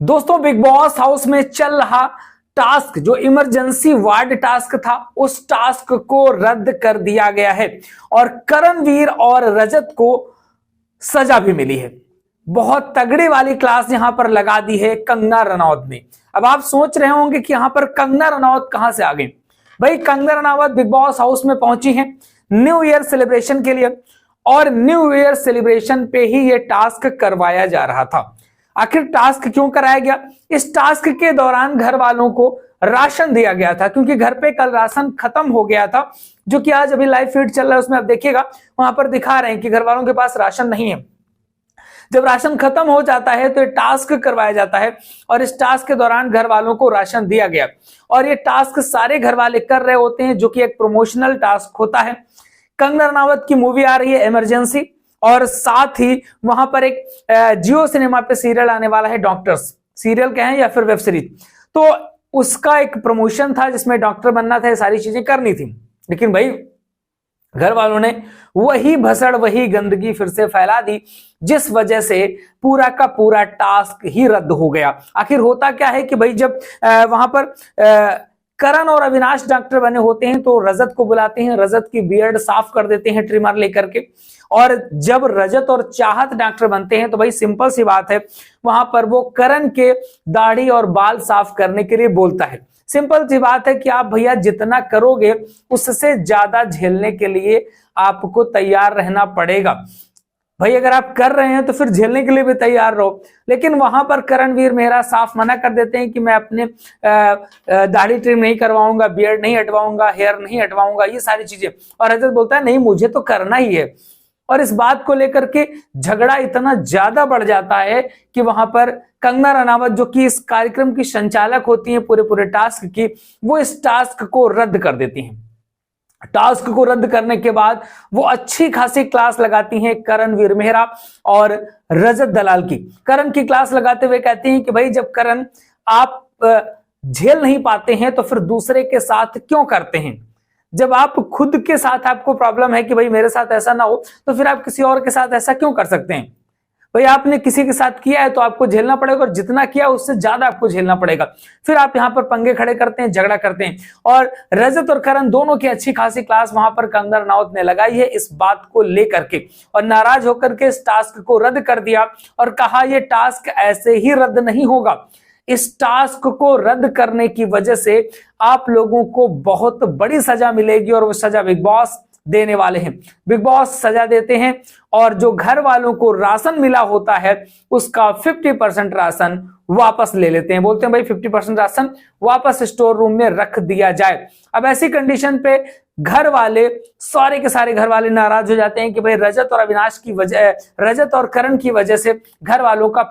दोस्तों big boss house में चल रहा टास्क जो इमरजेंसी वार्ड टास्क था उस टास्क को रद्द कर दिया गया है और करणवीर और रजत को सजा भी मिली है। बहुत तगड़ी वाली क्लास यहां पर लगा दी है कंगना रनौत ने। अब आप सोच रहे होंगे कि यहां पर कंगना रनौत कहां से आ गई। भाई Kangana Ranaut big boss house में पहुंची हैं न्यू ईयर सेलिब्रेशन के लिए और न्यू ईयर सेलिब्रेशन पे ही ये टास्क करवाया जा रहा था। आखिर टास्क क्यों कराया गया? इस टास्क के दौरान घर वालों को राशन दिया गया था क्योंकि घर पे कल राशन खत्म हो गया था, जो कि आज अभी लाइव फीड चल रहा है उसमें आप देखिएगा वहां पर दिखा रहे हैं कि घर वालों के पास राशन नहीं है। जब राशन खत्म हो जाता है तो ये टास्क करवाया जाता है और इस टास्क के दौरान घर वालों को राशन दिया गया और ये टास्क सारे घर वाले कर रहे होते हैं, जो कि एक प्रमोशनल टास्क होता है। कंगना रनावत की मूवी आ रही है इमरजेंसी और साथ ही वहां पर एक जियो सिनेमा पे सीरियल आने वाला है डॉक्टर्स, सीरियल कहें या फिर वेब सीरीज, तो उसका एक प्रमोशन था जिसमें डॉक्टर बनना था, ये सारी चीजें करनी थी। लेकिन भाई घर वालों ने वही भसड़ वही गंदगी फिर से फैला दी, जिस वजह से पूरा का पूरा टास्क ही रद्द हो गया। आखिर होता क्या है कि भाई जब वहां पर करण और अविनाश डॉक्टर बने होते हैं तो रजत को बुलाते हैं, रजत की बियर्ड साफ कर देते हैं ट्रिमर लेकर के, और जब रजत और चाहत डॉक्टर बनते हैं तो भाई सिंपल सी बात है वहां पर वो करण के दाढ़ी और बाल साफ करने के लिए बोलता है। सिंपल सी बात है कि आप भैया जितना करोगे उससे ज्यादा झेलने के लिए आपको तैयार रहना पड़ेगा। भाई अगर आप कर रहे हैं तो फिर झेलने के लिए भी तैयार रहो। लेकिन वहां पर करणवीर मेहरा साफ मना कर देते हैं कि मैं अपने दाढ़ी ट्रिम नहीं करवाऊंगा, बियर्ड नहीं हटवाऊंगा, हेयर नहीं हटवाऊंगा, ये सारी चीजें। और रजत बोलता है नहीं मुझे तो करना ही है। और इस बात को लेकर के झगड़ा इतना ज्यादा बढ़ जाता है कि वहां पर कंगना रनावत जो कि इस कार्यक्रम की संचालक होती हैं पूरे टास्क की, वो इस टास्क को रद्द कर देती हैं। टास्क को रद्द करने के बाद वो अच्छी खासी क्लास लगाती हैं करणवीर मेहरा और रजत दलाल की। करण की क्लास लगाते हुए कहती हैं कि भाई जब करण आप झेल नहीं पाते हैं तो फिर दूसरे के साथ क्यों करते हैं? जब आप खुद के साथ आपको प्रॉब्लम है कि भाई मेरे साथ ऐसा ना हो तो फिर आप किसी और के साथ ऐसा क्यों कर सकते हैं? भाई आपने किसी के साथ किया है तो आपको झेलना पड़ेगा और जितना किया उससे ज्यादा आपको झेलना पड़ेगा। फिर आप यहाँ पर पंगे खड़े करते हैं, झगड़ा करते हैं। और रजत और करण दोनों की अच्छी खासी क्लास वहां पर कंगना रनावत ने लगाई है इस बात को लेकर के, और नाराज होकर के इस टास्क को रद्द कर दिया और कहा यह टास्क ऐसे ही रद्द नहीं होगा। इस टास्क को रद्द करने की वजह से आप लोगों को बहुत बड़ी सजा मिलेगी और वो सजा बिग बॉस देने वाले हैं। बिग बॉस सजा देते हैं और जो घर वालों को राशन मिला होता है उसका 50% राशन वापस ले लेते हैं। बोलते हैं भाई 50% राशन वापस स्टोर रूम में रख दिया जाए। अब ऐसी कंडीशन पे घर वाले सारे के सारे घर वाले नाराज हो जाते हैं कि भाई रजत और अविनाश की वजह, रजत और करण की वजह से घर वालों का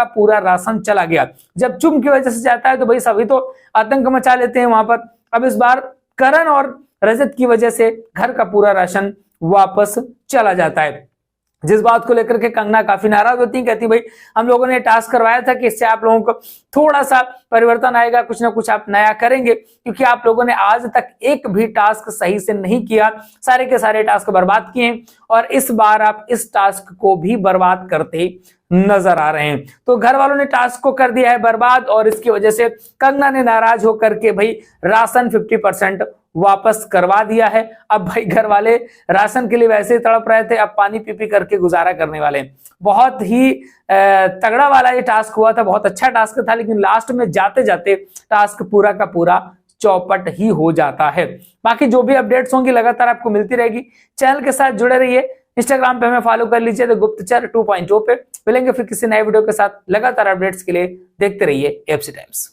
पूरा राशन चला गया। जब चुम की वजह से जाता है तो भाई सभी तो आतंक मचा लेते हैं वहां पर। अब इस बार करण और रजत की वजह से घर का पूरा राशन वापस चला जाता है, जिस बात को लेकर के कंगना काफी नाराज होती है। कहती भाई हम लोगों ने टास्क करवाया था कि इससे आप लोगों को थोड़ा सा परिवर्तन आएगा, कुछ ना कुछ आप नया करेंगे, क्योंकि आप लोगों ने आज तक एक भी टास्क सही से नहीं किया, सारे के सारे टास्क बर्बाद किए और इस बार आप इस टास्क को भी बर्बाद करते नजर आ रहे हैं। तो घर वालों ने टास्क को कर दिया है बर्बाद और इसकी वजह से कंगना ने नाराज होकर के भाई राशन 50% वापस करवा दिया है। अब भाई घर वाले राशन के लिए वैसे ही तड़प रहे थे, अब पानी पी करके गुजारा करने वाले हैं। बहुत ही तगड़ा वाला ये टास्क हुआ था, बहुत अच्छा टास्क था, लेकिन लास्ट में जाते जाते टास्क पूरा का पूरा चौपट ही हो जाता है। बाकी जो भी अपडेट्स होंगी लगातार आपको मिलती रहेगी। चैनल के साथ जुड़े रहिए, इंस्टाग्राम पे हमें फॉलो कर लीजिए द गुप्तचर 2.0 पे। मिलेंगे फिर किसी नए वीडियो के साथ। लगातार अपडेट्स के लिए देखते रहिए एफसी टाइम्स।